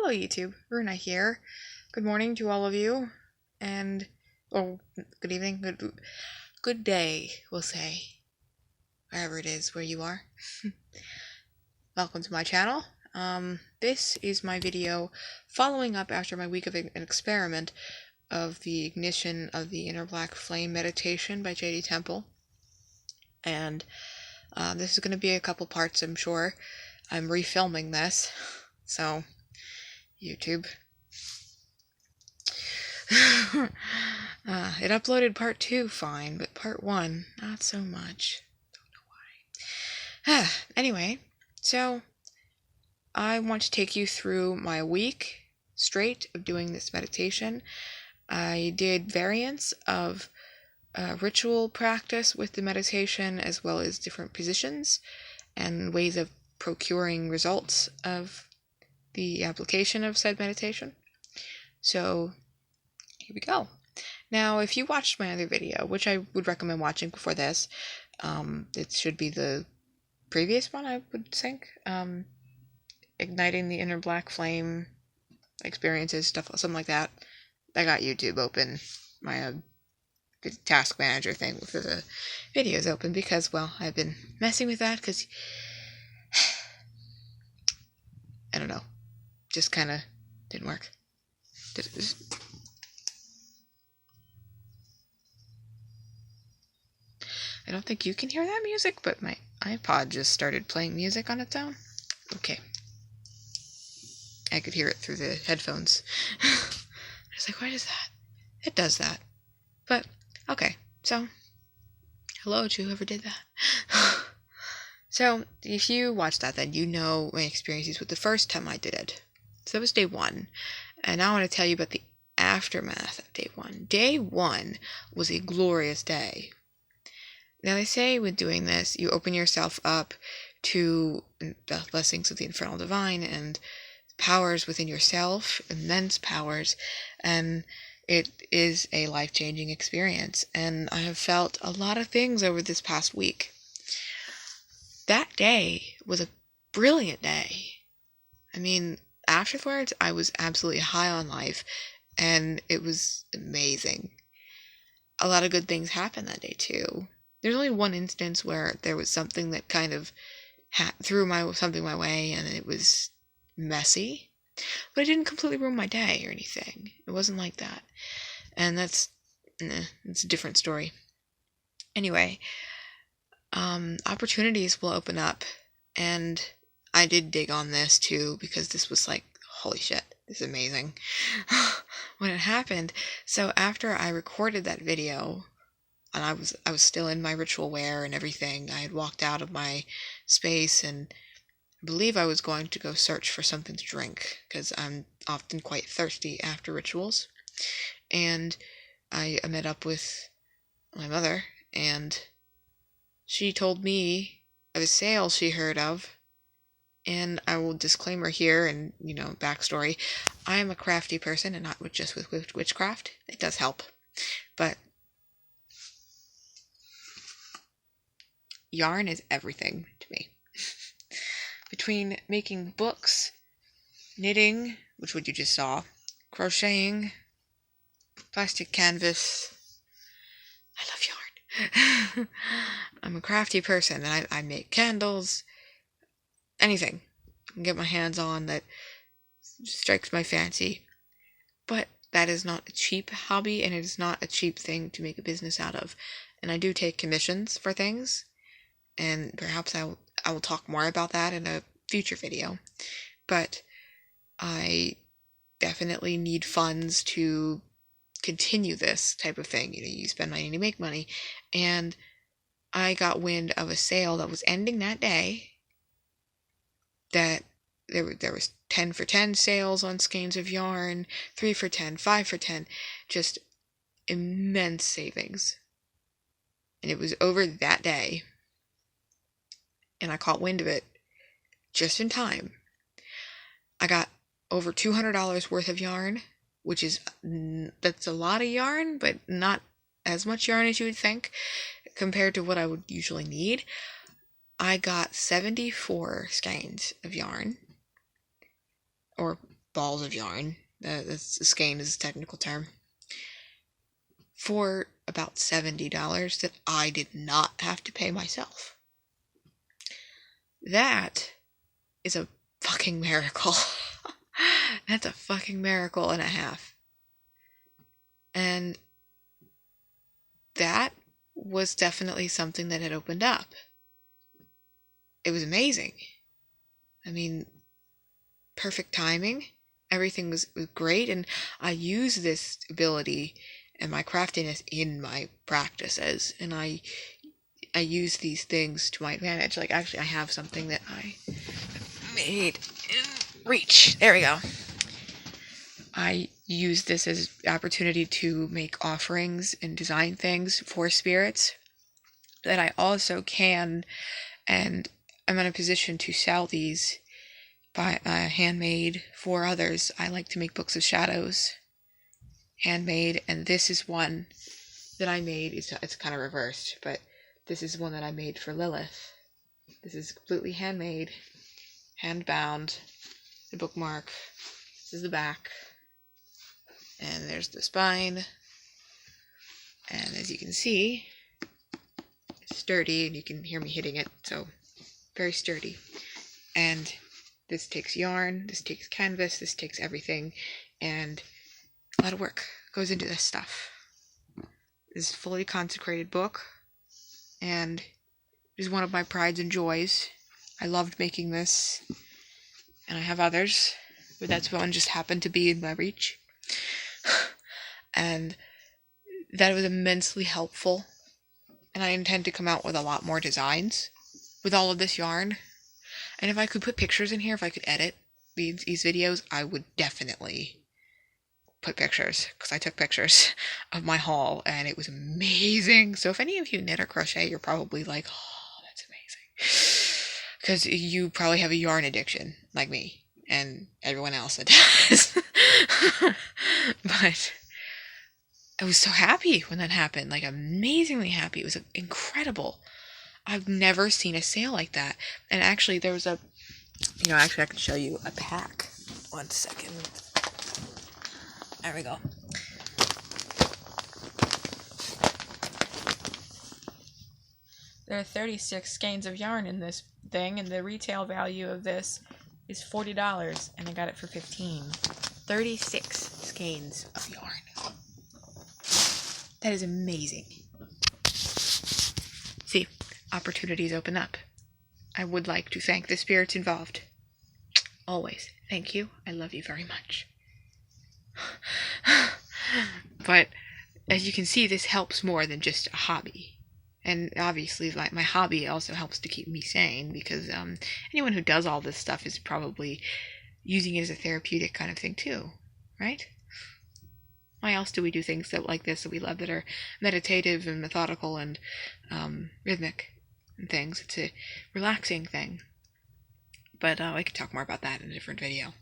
Hello YouTube, Runa here. Good morning to all of you, and, good evening, good day, we'll say, wherever it is where you are. Welcome to my channel. This is my video following up after my week of an experiment of the ignition of the Inner Black Flame meditation by J.D. Temple. And this is going to be a couple parts, I'm sure. I'm refilming this, so YouTube. It uploaded part 2 fine, but part 1, not so much. Don't know why. Anyway, so I want to take you through my week straight of doing this meditation. I did variants of ritual practice with the meditation, as well as different positions and ways of procuring results of the application of said meditation. So here we go. Now, if you watched my other video, which I would recommend watching before this, it should be the previous one, I would think, igniting the inner black flame experiences, stuff, something like that. I got YouTube open, my task manager thing for the videos open, because, well, I've been messing with that, because, I don't know, just kind of didn't work. I don't think you can hear that music, but my iPod just started playing music on its own. Okay. I could hear it through the headphones. I was like, why does that? It does that. But, okay. So, hello to whoever did that. So, if you watched that, then you know my experiences with the first time I did it. So that was day 1. And now I want to tell you about the aftermath of day 1. Day 1 was a glorious day. Now, they say with doing this, you open yourself up to the blessings of the infernal divine and powers within yourself, immense powers, and it is a life-changing experience. And I have felt a lot of things over this past week. That day was a brilliant day. I mean, afterwards, I was absolutely high on life, and it was amazing. A lot of good things happened that day, too. There's only one instance where there was something that kind of threw something my way, and it was messy. But it didn't completely ruin my day or anything. It wasn't like that. And it's a different story. Anyway, opportunities will open up, and I did dig on this too, because this was like, holy shit, this is amazing. When it happened, so after I recorded that video, and I was still in my ritual wear and everything, I had walked out of my space, and I believe I was going to go search for something to drink, because I'm often quite thirsty after rituals. And I met up with my mother, and she told me of a sale she heard of. And I will disclaimer here, and, backstory, I am a crafty person, and not just with witchcraft. It does help. But yarn is everything to me. Between making books, knitting, which what you just saw, crocheting, plastic canvas, I love yarn. I'm a crafty person, and I make candles, anything I can get my hands on that strikes my fancy. But that is not a cheap hobby, and it is not a cheap thing to make a business out of. And I do take commissions for things, and perhaps I will talk more about that in a future video. But I definitely need funds to continue this type of thing. You spend money to make money. And I got wind of a sale that was ending that day, that there was 10 for 10 sales on skeins of yarn, 3 for 10, 5 for 10, just immense savings. And it was over that day, and I caught wind of it just in time. I got over $200 worth of yarn, which that's a lot of yarn, but not as much yarn as you would think compared to what I would usually need. I got 74 skeins of yarn, or balls of yarn, skein is a technical term, for about $70 that I did not have to pay myself. That is a fucking miracle. That's a fucking miracle and a half. And that was definitely something that had opened up. It was amazing. I mean, perfect timing. Everything was great, and I use this ability and my craftiness in my practices, and I use these things to my advantage. Like, actually, I have something that I made in reach. There we go. I use this as opportunity to make offerings and design things for spirits that I also can, and I'm in a position to sell these by handmade for others. I like to make books of shadows, handmade, and this is one that I made. It's kind of reversed, but this is one that I made for Lilith. This is completely handmade, hand-bound. The bookmark. This is the back. And there's the spine. And as you can see, it's sturdy, and you can hear me hitting it, so very sturdy. And this takes yarn, this takes canvas, this takes everything, and a lot of work goes into this stuff. This is a fully consecrated book, and it is one of my prides and joys. I loved making this, and I have others, but that's one just happened to be in my reach. And that was immensely helpful, and I intend to come out with a lot more designs with all of this yarn. And if I could put pictures in here, if I could edit these videos, I would definitely put pictures, because I took pictures of my haul, and it was amazing. So if any of you knit or crochet, you're probably like, oh, that's amazing, because you probably have a yarn addiction like me and everyone else that does. But I was so happy when that happened, like amazingly happy. It was incredible. I've never seen a sale like that. And actually there was actually I can show you a pack. 1 second. There we go. There are 36 skeins of yarn in this thing, and the retail value of this is $40, and I got it for $15. 36 skeins of yarn. That is amazing. See, opportunities open up. I would like to thank the spirits involved. Always. Thank you. I love you very much. But as you can see, this helps more than just a hobby. And obviously, like, my hobby also helps to keep me sane, because anyone who does all this stuff is probably using it as a therapeutic kind of thing too, right? Why else do we do things like this that we love, that are meditative and methodical and rhythmic and things? It's a relaxing thing. But I could talk more about that in a different video.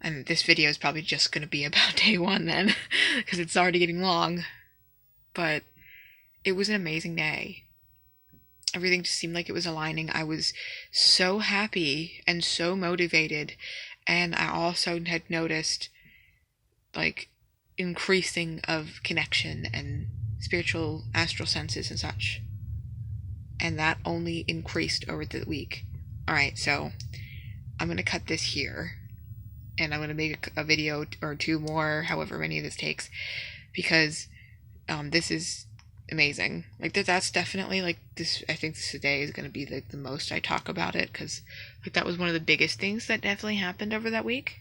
And this video is probably just going to be about day one then, because it's already getting long. But it was an amazing day. Everything just seemed like it was aligning. I was so happy and so motivated. And I also had noticed, like, increasing of connection and spiritual astral senses and such. And that only increased over the week. Alright, so I'm going to cut this here. And I'm going to make a video or two more, however many this takes. Because this is amazing. Like, that's definitely, like, this, I think this today is going to be, like, the most I talk about it. Because, like, that was one of the biggest things that definitely happened over that week.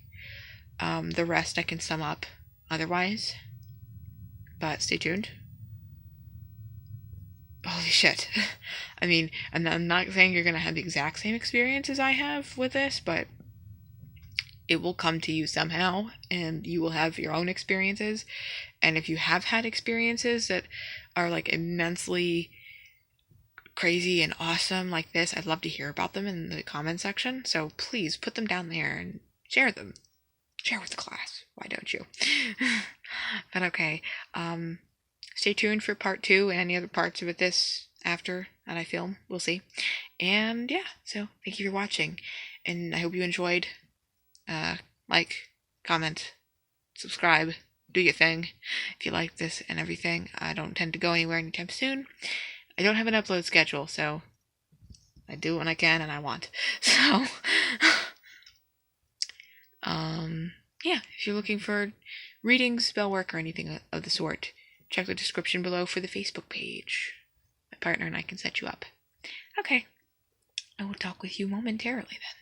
The rest I can sum up otherwise, but stay tuned. Holy shit. I mean, I'm not saying you're gonna have the exact same experience as I have with this, but it will come to you somehow, and you will have your own experiences. And if you have had experiences that are, like, immensely crazy and awesome like this, I'd love to hear about them in the comment section. So please put them down there and share them. Share with the class. Why don't you? But okay. Stay tuned for part 2 and any other parts with this after that I film. We'll see. And yeah, so thank you for watching. And I hope you enjoyed like, comment, subscribe, do your thing if you like this and everything. I don't tend to go anywhere anytime soon. I don't have an upload schedule, so I do it when I can and I want. So, yeah, if you're looking for readings, spell work, or anything of the sort, check the description below for the Facebook page. My partner and I can set you up. Okay, I will talk with you momentarily then.